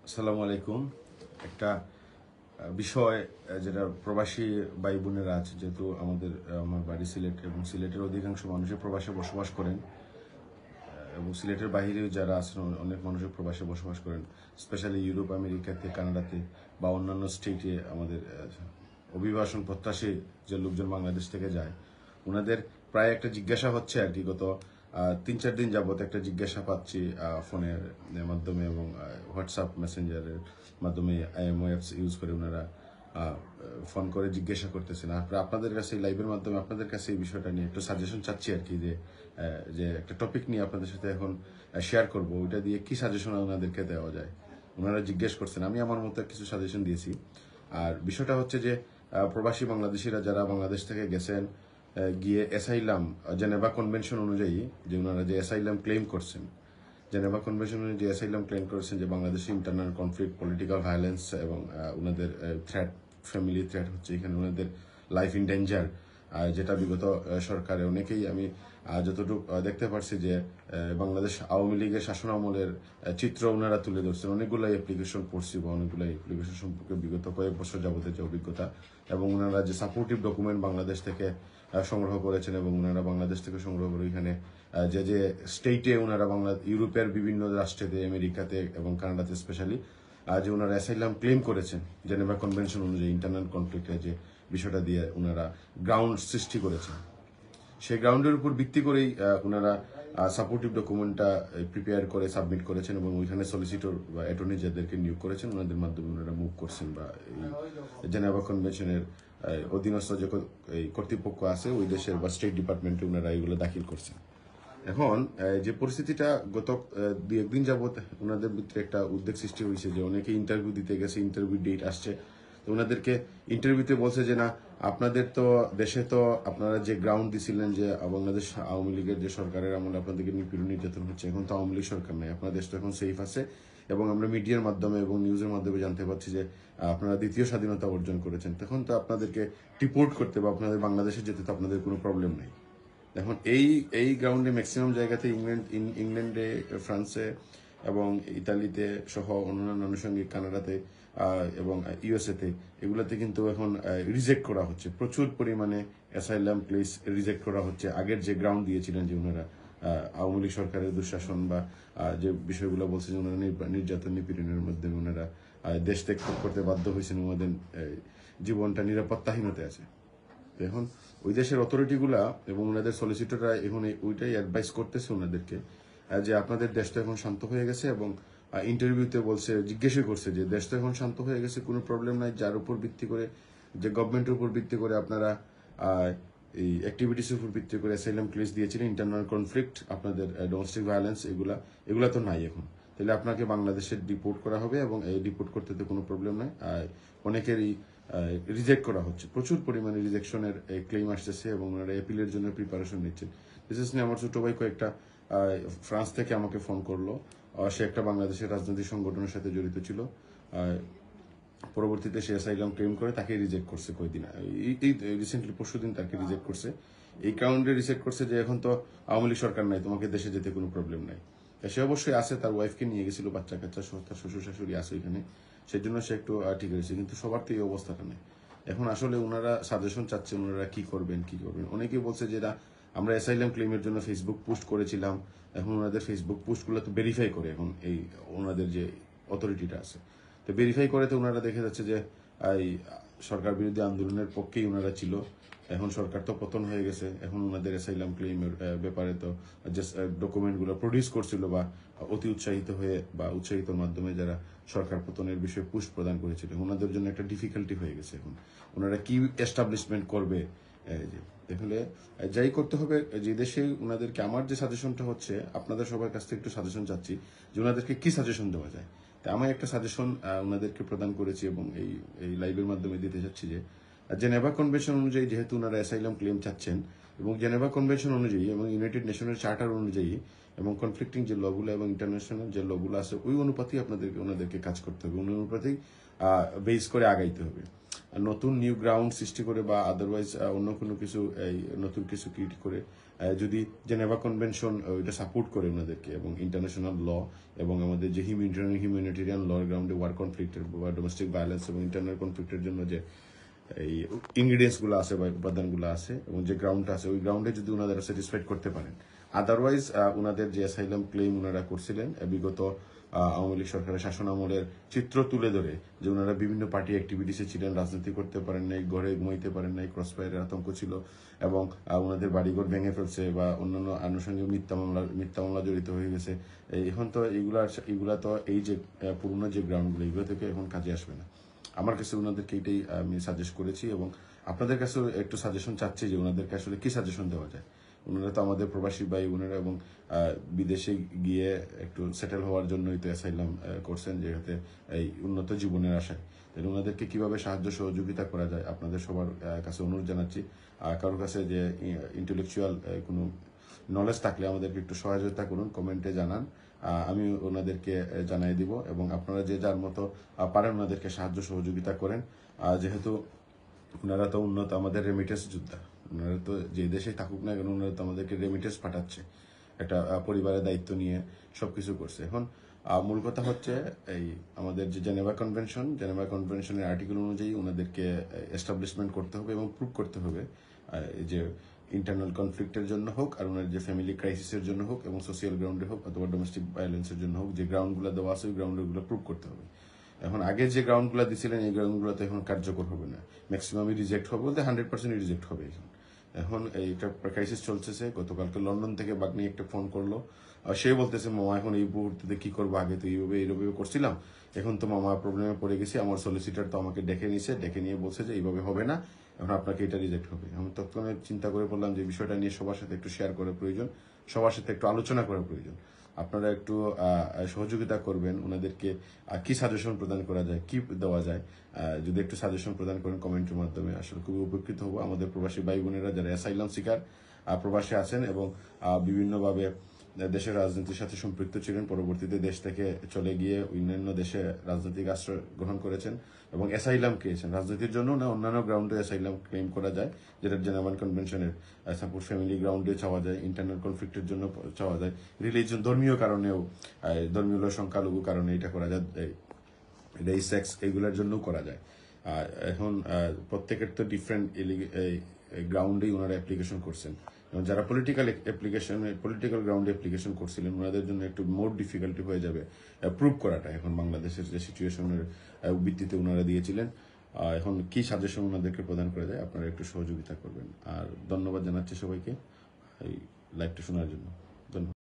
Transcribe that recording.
আসসালামু আলাইকুম। একটা বিষয় যেটা প্রবাসী ভাই বোনেরা আছে, যেহেতু আমার বাড়ি সিলেট এবং সিলেটের অধিকাংশ মানুষই প্রবাসে বসবাস করেন এবং সিলেটের বাইরেও যারা আছেন অনেক মানুষই প্রবাসে বসবাস করেন, স্পেশালি ইউরোপ, আমেরিকাতে, কানাডাতে বা অন্যান্য স্টেটে আমাদের অভিবাসন প্রত্যাশী যে লোকজন বাংলাদেশ থেকে যায়, ওনাদের প্রায় একটা জিজ্ঞাসা হচ্ছে আর কি। গত 3-4 দিন যাবত একটা জিজ্ঞাসা পাচ্ছি ফোনের মাধ্যমে এবং হোয়াটসঅ্যাপ মেসেঞ্জারের মাধ্যমে আইএমও অ্যাপস ইউজ করে ওনারা ফোন করে জিজ্ঞাসা করতেছেন। আপনাদের কাছে লাইভের মাধ্যমে আপনাদের কাছে এই বিষয়টা নিয়ে একটু সাজেশন চাচ্ছি আর কি, যে একটা টপিক নিয়ে আপনাদের সাথে এখন শেয়ার করব, ওইটা দিয়ে কি সাজেশন ওনাদেরকে দেওয়া যায়। ওনারা জিজ্ঞেস করছেন, আমি আমার মতো কিছু সাজেশন দিয়েছি। আর বিষয়টা হচ্ছে যে প্রবাসী বাংলাদেশিরা যারা বাংলাদেশ থেকে গেছেন, গিয়ে অ্যাসাইলাম জেনেভা কনভেনশন অনুযায়ী যে ওনারা যে অ্যাসাইলাম ক্লেম করছেন, জেনেভা কনভেনশন অনুযায়ী যে অ্যাসাইলাম ক্লেম করেছেন, যে বাংলাদেশে ইন্টারনাল কনফ্লিক্ট, পলিটিক্যাল ভায়োলেন্স এবং ওনাদের থ্রেট, ফ্যামিলি থ্রেট হচ্ছে, এখানে ওনাদের লাইফ ইন ডেঞ্জার, যেটা বিগত সরকারে অনেকেই আমি যতটুকু দেখতে পারছি যে বাংলাদেশ আওয়ামী লীগের শাসনামলের চিত্র ওনারা তুলে ধরছেন। অনেকগুলো অ্যাপ্লিকেশন পড়ছি বা অনেকগুলো অ্যাপ্লিকেশন সম্পর্কে বিগত কয়েক বছর যাবতের যে অভিজ্ঞতা, এবং ওনারা যে সাপোর্টিভ ডকুমেন্ট বাংলাদেশ থেকে সংগ্রহ করেছেন এবং ওনারা বাংলাদেশ থেকে সংগ্রহ করে এখানে যে যে স্টেটে ওনারা ইউরোপের বিভিন্ন রাষ্ট্রেতে, আমেরিকাতে এবং কানাডাতে স্পেশালি যে ওনারা অ্যাসাইলাম ক্লেম করেছেন জেনেভা কনভেনশন অনুযায়ী, ইন্টারনাল কনফ্লিক্টের যে বিষয়টা দিয়ে ওনারা গ্রাউন্ড সৃষ্টি করেছেন, সেই গ্রাউন্ডের উপর ভিত্তি করেই ওনারা সাপোর্টিভ ডকুমেন্টটা প্রিপেয়ার করে সাবমিট করেছেন এবং ওইখানে সলিসিটর বা অ্যাটর্নি যাদেরকে নিয়োগ করেছেন ওনাদের মাধ্যমে ওনারা মুভ করছেন বা এই জেনেভা কনভেনশনের অধীনস্থ যে এই কর্তৃপক্ষ আছে ওই দেশের বা স্টেট ডিপার্টমেন্টে ওনারা এগুলো দাখিল করছেন। এখন যে পরিস্থিতিটা গত 2-1 দিন যাবত ওনাদের ভিতরে একটা উদ্বেগ সৃষ্টি হয়েছে যে অনেকে ইন্টারভিউ দিতে গেছে, ইন্টারভিউ ডেট আসছে, তো ওনাদেরকে ইন্টারভিউতে বলছে যে না, আপনাদের তো দেশে তো আপনারা যে গ্রাউন্ড দিছিলেন যে বাংলাদেশ আওয়ামী লীগের যে সরকারের আমলে আপনাদেরকে নিপীড়ন নির্যাতন হচ্ছে, এখন তো আওয়ামী লীগ সরকার নেই, আপনার দেশ তো এখন সেফ আছে, এবং আমরা মিডিয়ার মাধ্যমে এবং নিউজের মাধ্যমে জানতে পারছি যে আপনারা দ্বিতীয় স্বাধীনতা অর্জন করেছেন, তখন তো আপনাদেরকে ডিপোর্ট করতে বা আপনাদের বাংলাদেশে যেতে তো আপনাদের কোনো প্রবলেম নেই। এখন এই এই গ্রাউন্ডে ম্যাক্সিমাম জায়গাতে ইংল্যান্ডে, ফ্রান্সে এবং ইতালিতে সহ অন্যান্য আনুষঙ্গিক, কানাডাতে এবং ইউএসএতে, এগুলোতে কিন্তু এখন রিজেক্ট করা হচ্ছে প্রচুর পরিমাণে। অ্যাসাইলাম প্লেস রিজেক্ট করা হচ্ছে আগের যে গ্রাউন্ড দিয়েছিলেন, যে ওনারা আওয়ামী লীগ সরকারের দুঃশাসন বা যে বিষয়গুলো বলছে যে ওনারা নির্যাতন নিপীড়নের মাধ্যমে ওনারা দেশ ত্যাগ করতে বাধ্য হয়েছেন, ওনাদের জীবনটা নিরাপত্তাহীনতা আছে। এখন ওই দেশের অথরিটিগুলা এবং ওনাদের সলিসিটররা এখন ওইটাই অ্যাডভাইস করতেছে ওনাদেরকে যে আপনাদের দেশ তো এখন শান্ত হয়ে গেছে, এবং ইন্টারভিউতে বলছে, জিজ্ঞাসা করছে যে দেশ তো এখন শান্ত হয়ে গেছে, কোনো প্রবলেম নাই, যার উপর ভিত্তি করে, যে গভর্নমেন্টের উপর ভিত্তি করে আপনারা এই অ্যাক্টিভিটিসের উপর ভিত্তি করে অ্যাসাইলাম ক্লেস দিয়েছিলেন, ইন্টারনাল কনফ্লিক্ট, আপনাদের ডোমেস্টিক ভায়োলেন্স, এগুলা তো নাই এখন, তাহলে আপনাকে বাংলাদেশে ডিপোর্ট করা হবে, এবং এই ডিপোর্ট করতে তো কোনো প্রবলেম নাই। অনেকেরই রিজেক্ট করা হচ্ছে, প্রচুর পরিমাণে রিজেকশনের ক্লেম আসতেছে এবং ওনারা অ্যাপিলের জন্য প্রিপারেশন নিচ্ছেন। বিশেষ করে আমার ছোট ভাই কয়েকটা ফ্রান্স থেকে আমাকে ফোন করলো, সে একটা বাংলাদেশের রাজনৈতিক সংগঠনের সাথে জড়িত ছিল, পরবর্তীতে সে অ্যাসাইলাম ক্লেম করে তাকে রিজেক্ট করছে কয়েকদিন, এই রিসেন্টলি পরশুদিন তাকে রিজেক্ট করছে। এই কারণে রিজেক্ট করছে যে এখন তো আওয়ামী লীগ সরকার নাই, তোমাকে দেশে যেতে কোনো প্রবলেম নাই। সে অবশ্যই আছে, তার ওয়াইফকে নিয়ে গেছিল, বাচ্চা কাচ্চা সহ তার শ্বশুর শাশুড়ি আছে ওইখানে, সেই জন্য সে একটু ঠিক হয়েছে, কিন্তু সবার তো এই অবস্থাটা নেই। এখন আসলে ওনারা সাজেশন চাচ্ছেন, ওনারা কি করবেন। অনেকেই বলছে যে আমরা অ্যাসাইলাম ক্লেমের জন্য ফেসবুক পোস্ট করেছিলাম, এখন ওনাদের ফেসবুক পোস্টগুলো তো ভেরিফাই করে, এখন এই ওনাদের যে অথরিটিটা আছে তো ভেরিফাই করে, তো ওনারা দেখে যাচ্ছে যে এই সরকার বিরোধী আন্দোলনের পক্ষেই ওনারা ছিল, এখন সরকার তো পতন হয়ে গেছে, এখন ওনাদের অ্যাসাইলাম ক্লেমের ব্যাপারে তো যে ডকুমেন্টগুলো প্রডিউস করছিল বা অতি উৎসাহিত হয়ে বা উৎসাহিতর মাধ্যমে যারা সরকার পতনের বিষয়ে পুশ প্রদান করেছিল, ওনাদের জন্য একটা ডিফিকাল্টি হয়ে গেছে। এখন ওনারা কি এস্টাবলিশমেন্ট করবে, তাহলে যাই করতে হবে যে দেশে ওনাদেরকে, আমার যে সাজেশনটা হচ্ছে, আপনাদের সবার কাছ থেকে একটু সাজেশন চাচ্ছি যে ওনাদেরকে কি সাজেশন দেওয়া যায়। তা আমি একটা সাজেশন ওনাদেরকে প্রদান করেছি এবং এই লাইভের মাধ্যমে দিতে চাচ্ছি যে জেনেভা কনভেনশন অনুযায়ী যেহেতু ওনারা অ্যাসাইলাম ক্লেম চাচ্ছেন, এবং জেনেভা কনভেনশন অনুযায়ী এবং ইউনাইটেড নেশনের চার্টার অনুযায়ী এবং কনফ্লিক্টিং যে লগুলো এবং ইন্টারন্যাশনাল যে লগুলো আছে, ওই অনুপাতেই ওনাদেরকে কাজ করতে হবে, ওই অনুপাতেই বেস করে আগাইতে হবে। নতুন নিউ গ্রাউন্ড সৃষ্টি করে বা আদারওয়াইজ অন্য কোনো কিছু এই নতুন কিছু ক্রিয়েট করে যদি জেনেভা কনভেনশন ওইটা সাপোর্ট করে ওনাদেরকে এবং ইন্টারন্যাশনাল ল এবং আমাদের যে হিউম্যানিটেরিয়ান ল গ্রাউন্ডে ওয়ার কনফ্লিক্টের বা ডোমেস্টিক ভায়োলেন্স এবং ইন্টারনাল কনফ্লিক্টের জন্য যে এই ইনগ্রিডিয়েন্টস গুলো আছে বা উপাদানগুলো আছে এবং যে গ্রাউন্ডটা আছে ওই গ্রাউন্ডে যদি ওনারা স্যাটিসফাইড করতে পারেন, আদারওয়াইজ ওনাদের যে অ্যাসাইলাম ক্লেম ওনারা করছিলেন বিগত আওয়ামী লীগ সরকারের শাসন আমলের চিত্র তুলে ধরে যে ওনারা বিভিন্ন পার্টি অ্যাক্টিভিটিসে ছিলেন, রাজনীতি করতে পারেন নাই, ঘরে ঘুমাইতে পারেন নাই, ক্রস ফায়ারের আতঙ্ক ছিল এবং ওনাদের বাড়িঘর ভেঙে ফেলছে বা অন্যান্য আনুষঙ্গিক মিথ্যা মামলা জড়িত হয়ে গেছে। এখন তো এগুলা তো এই যে পুরনো যে গ্রাউন্ডগুলো এগুলো থেকে এখন কাজে আসবে না। আমার কাছে ওনাদেরকে এইটাই আমি সাজেস্ট করেছি এবং আপনাদের কাছেও একটু সাজেশন চাচ্ছি যে ওনাদেরকে আসলে কি সাজেশন দেওয়া যায়। ওনারা তো আমাদের প্রবাসী ভাই বোনেরা এবং বিদেশে গিয়ে একটু সেটেল হওয়ার জন্যই তো অ্যাসাইলাম করছেন, যেহেতু এই উন্নত জীবনের আশায়। তাহলে ওনাদেরকে কিভাবে সাহায্য সহযোগিতা করা যায় আপনাদের সবার কাছে অনুরোধ জানাচ্ছি। কারোর কাছে যে ইন্টেলেকচুয়াল কোনো নলেজ থাকলে আমাদেরকে একটু সহযোগিতা করুন, কমেন্টে জানান, আমি ওনাদেরকে জানিয়ে দিব এবং আপনারা যে যার মতো পারেন ওনাদেরকে সাহায্য সহযোগিতা করেন। যেহেতু ওনারা তো উন্নত আমাদের রেমিটেন্স যোদ্ধা, ওনারা তো যে দেশে থাকুক না কেন ওনারা তো আমাদেরকে রেমিটেন্স পাঠাচ্ছে, একটা পরিবারের দায়িত্ব নিয়ে সবকিছু করছে। এখন মূল কথা হচ্ছে এই আমাদের যে জেনেভা কনভেনশনের আর্টিকেল অনুযায়ী ওনাদেরকে এস্টাবলিশমেন্ট করতে হবে এবং প্রুভ করতে হবে যে ইন্টারনাল কনফ্লিক্টের জন্য হোক আর ওনার যে ফ্যামিলি ক্রাইসিসের জন্য হোক এবং সোশিয়াল গ্রাউন্ডে হোক অথবা ডোমেস্টিক ভায়োলেন্সের জন্য হোক, যে গ্রাউন্ডগুলো দেওয়া আছে ওই গ্রাউন্ডগুলো প্রুভ করতে হবে। এখন আগে যে গ্রাউন্ডগুলো দিছিলেন এই গ্রাউন্ডগুলো তো এখন কার্যকর হবে না, ম্যাক্সিমামই রিজেক্ট হবে, বলতে 100% রিজেক্ট হবে। এখন এইটা ক্রাইসিস চলতেছে। গতকালকে লন্ডন থেকে বাগনি একটা ফোন করলো, সে বলতেছে মামা এখন এই মুহূর্তে কি করবো, আগে তো এইভাবে করছিলাম, এখন তো মামা প্রবলেমে পড়ে গেছি, আমার সলিসিটার তো আমাকে ডেকে নিয়ে বলছে যে এইভাবে হবে না, এখন আপনাকে এটা রিজেক্ট হবে। আমি তৎক্ষণাৎ চিন্তা করে বললাম যে বিষয়টা নিয়ে সবার সাথে একটু শেয়ার করা প্রয়োজন, সবার সাথে একটু আলোচনা করা প্রয়োজন। আপনারা একটু সহযোগিতা করবেন, ওনাদেরকে কি সাজেশন প্রদান করা যায়, কি দেওয়া যায়, যদি একটু সাজেশন প্রদান করেন কমেন্টের মাধ্যমে আসলে খুবই উপকৃত হবো। আমাদের প্রবাসী ভাই বোনেরা যারা অ্যাসাইলাম শিকার প্রবাসে আছেন এবং বিভিন্নভাবে দেশের রাজনীতির সাথে সম্পৃক্ত ছিলেন, পরবর্তীতে দেশ থেকে চলে গিয়ে অন্যান্য দেশে রাজনৈতিক আশ্রয় গ্রহণ করেছেন এবং অ্যাসাইলাম পেয়েছেন, রাজনীতির জন্য না অন্যান্য গ্রাউন্ডে অ্যাসাইলাম ক্লেম করা যায়, যেটা জেনেভা কনভেনশনের সাপোজ ফ্যামিলি গ্রাউন্ডে চাওয়া যায়, ইন্টারনাল কনফ্লিক্টের জন্য চাওয়া যায়, রিলিজন ধর্মীয় কারণেও, ধর্মীয় সংখ্যালঘু কারণে এটা করা যায়, রেস সেক্স এগুলোর জন্যও করা যায়। এখন প্রত্যেকের তো ডিফারেন্ট গ্রাউন্ডেই ওনারা অ্যাপ্লিকেশন করছেন এবং যারা পলিটিক্যাল গ্রাউন্ডে অ্যাপ্লিকেশন করছিলেন ওনাদের জন্য একটু মোর ডিফিকাল্টি হয়ে যাবে প্রুভ করাটা। এখন বাংলাদেশের যে সিচুয়েশনের ভিত্তিতে ওনারা দিয়েছিলেন, এখন কি সাজেশন ওনাদেরকে প্রদান করা যায় আপনারা একটু সহযোগিতা করবেন। আর ধন্যবাদ জানাচ্ছি সবাইকে এই লাইভটা শোনার জন্য। ধন্যবাদ।